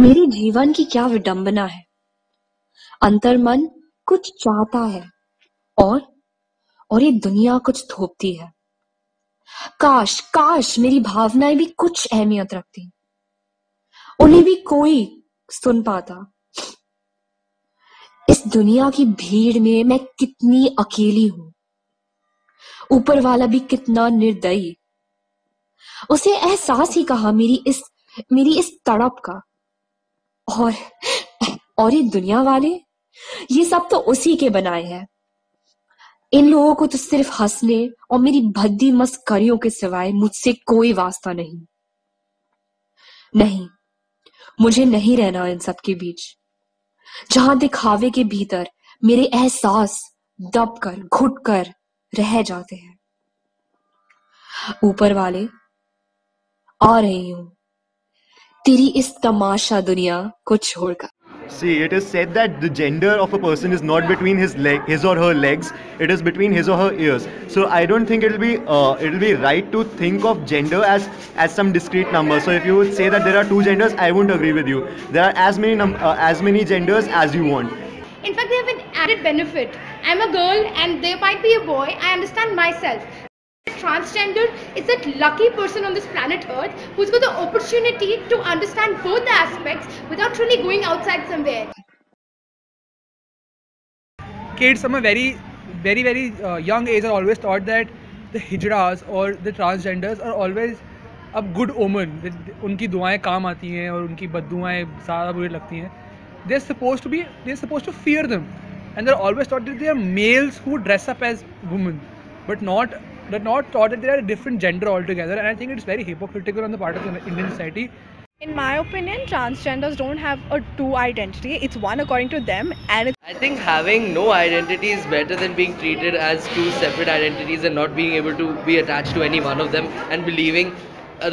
मेरे जीवन की क्या विडंबना है। अंतर्मन कुछ चाहता है और और ये दुनिया कुछ थोपती है। काश काश मेरी भावनाएं भी कुछ अहमियत रखती, उन्हें भी कोई सुन पाता। इस दुनिया की भीड़ में मैं कितनी अकेली हूं। ऊपर वाला भी कितना निर्दयी। उसे एहसास ही कहा मेरी इस तड़प का। और और ये दुनिया वाले, ये सब तो उसी के बनाए हैं। इन लोगों को तो सिर्फ हंसने और मेरी भद्दी मस्करियों के सिवाय मुझसे कोई वास्ता नहीं। नहीं, मुझे नहीं रहना इन सब के बीच, जहां दिखावे के भीतर मेरे एहसास दब कर घुट कर रह जाते हैं। ऊपर वाले, आ रही हूं तेरी इस तमाशा दुनिया को छोड़कर। See, it is said that the gender of a person is not between his or her legs; it is between his or her ears. So I don't think it'll be right to think of gender as some discrete number. So if you would say that there are two genders, I won't agree with you. There are as many genders as you want. In fact, they have an added benefit. I'm a girl and there might be a boy. I understand myself. Transgender is that lucky person on this planet Earth who's got the opportunity to understand both the aspects without really going outside somewhere. Kids from a very young age are always taught that the hijras or the transgenders are always a good omen. उनकी दुआएं काम आती हैं और उनकी बद्दुआएं ज़्यादा बुरी लगती हैं. They're supposed to fear them, and they're always taught that they are males who dress up as women, but they're not taught that they are a different gender altogether. And I think it's very hypocritical on the part of the Indian society. In my opinion, transgenders don't have a two identity. It's one according to them, and I think having no identity is better than being treated as two separate identities and not being able to be attached to any one of them and believing,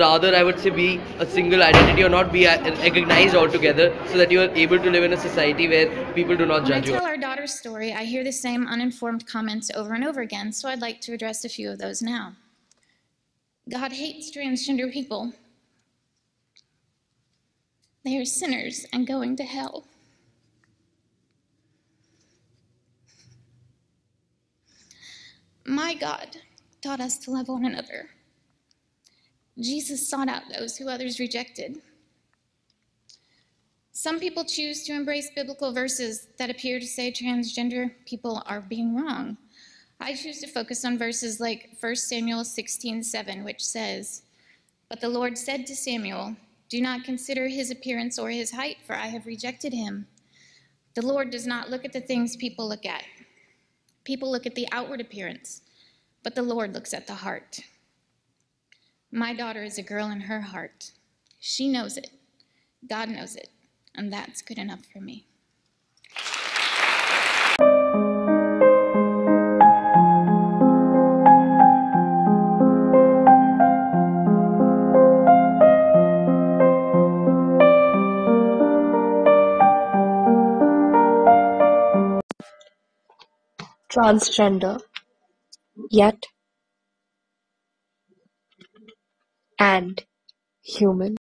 rather I would say, be a single identity or not be recognized altogether, so that you are able to live in a society where people do not judge you. When I tell our daughter's story, I hear the same uninformed comments over and over again, so I'd like to address a few of those now. God hates transgender people. They are sinners and going to hell. My God taught us to love one another. Jesus sought out those who others rejected. Some people choose to embrace biblical verses that appear to say transgender people are being wrong. I choose to focus on verses like 1 Samuel 16:7, which says, "But the Lord said to Samuel, do not consider his appearance or his height, for I have rejected him." The Lord does not look at the things people look at. People look at the outward appearance, but the Lord looks at the heart. My daughter is a girl in her heart. She knows it. God knows it. And that's good enough for me. Transgender, yet and human.